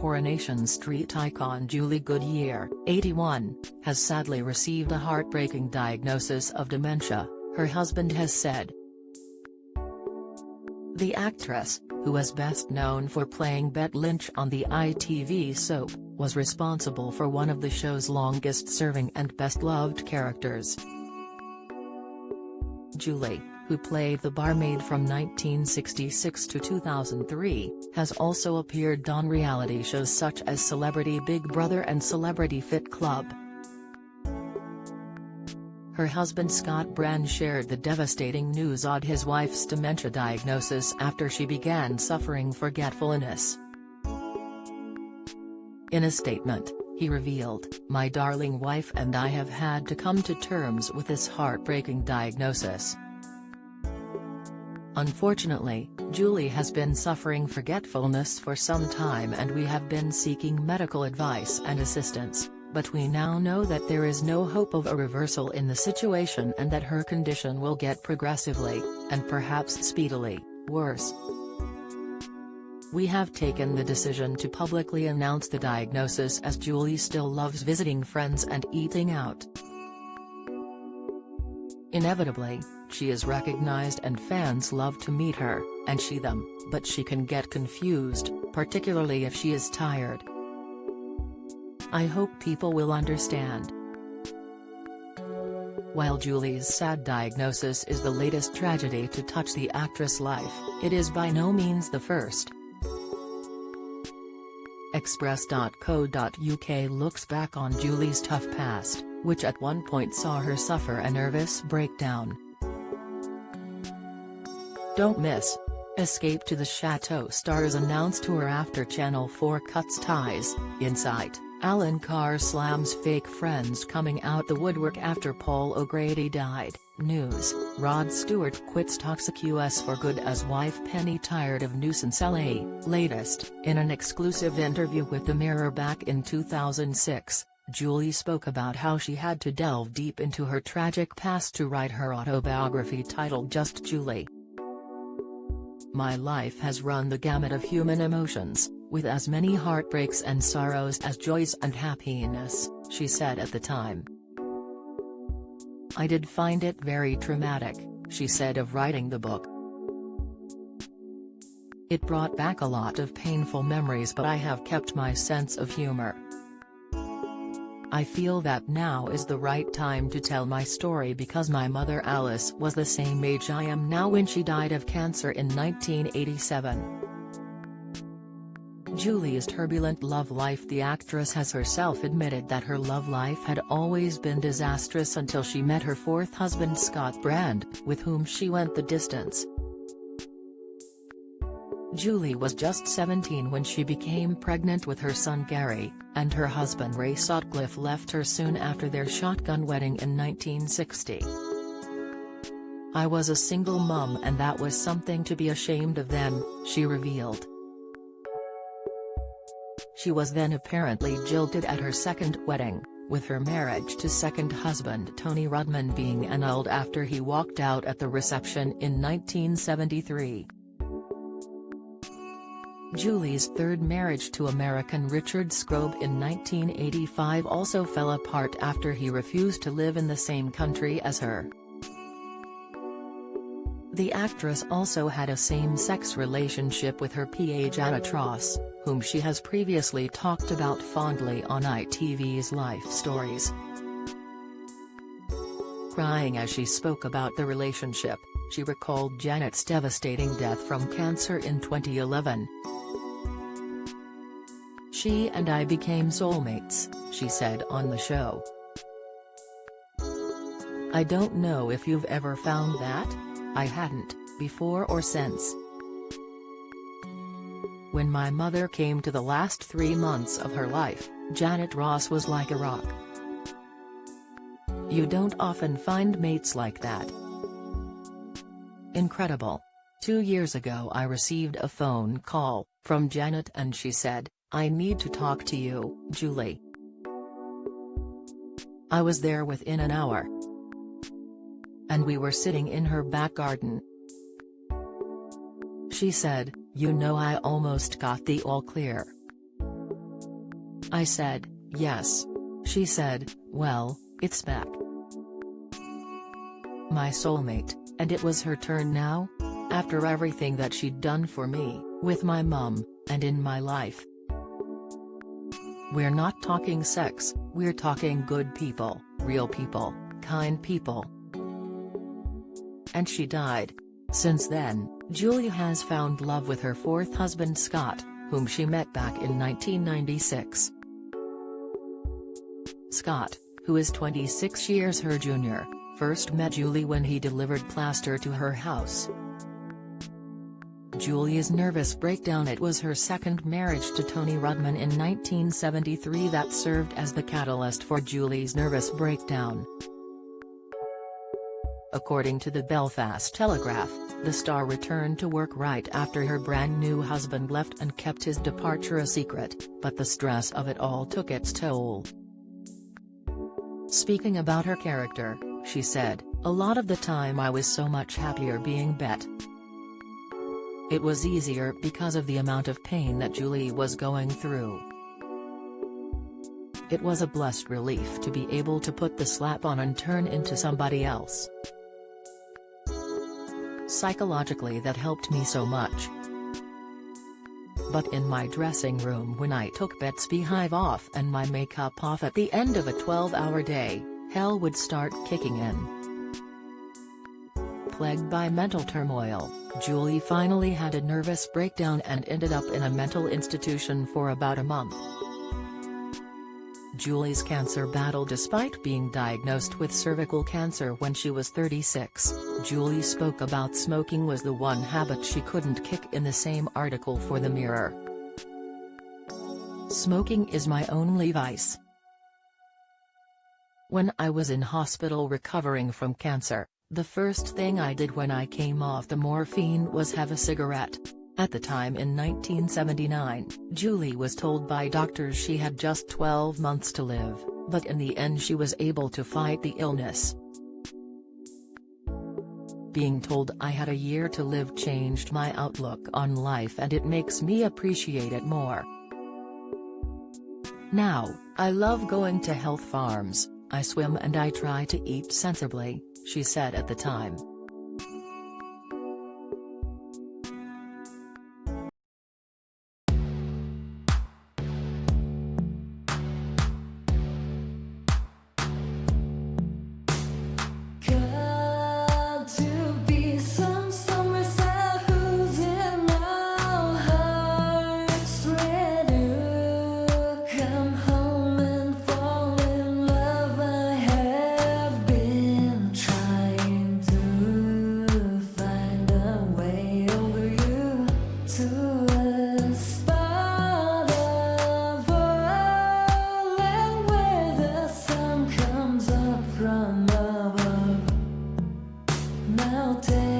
Coronation Street icon Julie Goodyear, 81, has sadly received a heartbreaking diagnosis of dementia, her husband has said. The actress, who is best known for playing Bette Lynch on the ITV soap, was responsible for one of the show's longest-serving and best-loved characters. Julie, who played the barmaid from 1966 to 2003, has also appeared on reality shows such as Celebrity Big Brother and Celebrity Fit Club. Her husband Scott Brand shared the devastating news of his wife's dementia diagnosis after she began suffering forgetfulness. In a statement, he revealed, "My darling wife and I have had to come to terms with this heartbreaking diagnosis. Unfortunately, Julie has been suffering forgetfulness for some time and we have been seeking medical advice and assistance, but we now know that there is no hope of a reversal in the situation and that her condition will get progressively, and perhaps speedily, worse. We have taken the decision to publicly announce the diagnosis as Julie still loves visiting friends and eating out. Inevitably, she is recognized and fans love to meet her, and she them, but she can get confused, particularly if she is tired. I hope people will understand." While Julie's sad diagnosis is the latest tragedy to touch the actress' life, it is by no means the first. Express.co.uk looks back on Julie's tough past, which at one point saw her suffer a nervous breakdown. Don't miss. Escape to the Chateau stars announced tour after Channel 4 cuts ties, Insight. Alan Carr slams fake friends coming out the woodwork after Paul O'Grady died, News. Rod Stewart quits Toxic US for good as wife Penny tired of nuisance LA, latest. In an exclusive interview with The Mirror back in 2006, Julie spoke about how she had to delve deep into her tragic past to write her autobiography titled Just Julie. "My life has run the gamut of human emotions, with as many heartbreaks and sorrows as joys and happiness," she said at the time. "I did find it very traumatic," she said of writing the book. "It brought back a lot of painful memories, but I have kept my sense of humor. I feel that now is the right time to tell my story because my mother Alice was the same age I am now when she died of cancer in 1987. Julie's turbulent love life. The actress has herself admitted that her love life had always been disastrous until she met her fourth husband Scott Brand, with whom she went the distance. Julie was just 17 when she became pregnant with her son Gary, and her husband Ray Sutcliffe left her soon after their shotgun wedding in 1960. "I was a single mum and that was something to be ashamed of then," she revealed. She was then apparently jilted at her second wedding, with her marriage to second husband Tony Rudman being annulled after he walked out at the reception in 1973. Julie's third marriage to American Richard Scrobe in 1985 also fell apart after he refused to live in the same country as her. The actress also had a same-sex relationship with her PA Janet Ross, whom she has previously talked about fondly on ITV's Life Stories. Crying as she spoke about the relationship, she recalled Janet's devastating death from cancer in 2011. "She and I became soulmates," she said on the show. "I don't know if you've ever found that? I hadn't, before or since. When my mother came to the last 3 months of her life, Janet Ross was like a rock. You don't often find mates like that. Incredible. 2 years ago I received a phone call from Janet and she said, 'I need to talk to you, Julie.' I was there within an hour. And we were sitting in her back garden. She said, 'You know, I almost got the all clear. I said, yes. She said, well, it's back. My soulmate, and it was her turn now? After everything that she'd done for me, with my mum, and in my life. We're not talking sex, we're talking good people, real people, kind people. And she died. Since then, Julie has found love with her fourth husband Scott, whom she met back in 1996. Scott, who is 26 years her junior, first met Julie when he delivered plaster to her house. Julie's nervous breakdown. It was her second marriage to Tony Rudman in 1973 that served as the catalyst for Julie's nervous breakdown. According to the Belfast Telegraph, the star returned to work right after her brand-new husband left and kept his departure a secret, but the stress of it all took its toll. Speaking about her character, she said, "A lot of the time I was so much happier being Bet. It was easier because of the amount of pain that Julie was going through. It was a blessed relief to be able to put the slap on and turn into somebody else. Psychologically that helped me so much. But in my dressing room when I took Bet's beehive off and my makeup off at the end of a 12-hour day, hell would start kicking in." Plagued by mental turmoil, Julie finally had a nervous breakdown and ended up in a mental institution for about a month. Julie's cancer battle. Despite being diagnosed with cervical cancer when she was 36, Julie spoke about smoking was the one habit she couldn't kick in the same article for The Mirror. "Smoking is my only vice. When I was in hospital recovering from cancer, the first thing I did when I came off the morphine was have a cigarette." At the time in 1979, Julie was told by doctors she had just 12 months to live, but in the end she was able to fight the illness. "Being told I had a year to live changed my outlook on life and it makes me appreciate it more. Now, I love going to health farms, I swim and I try to eat sensibly," she said at the time. Now take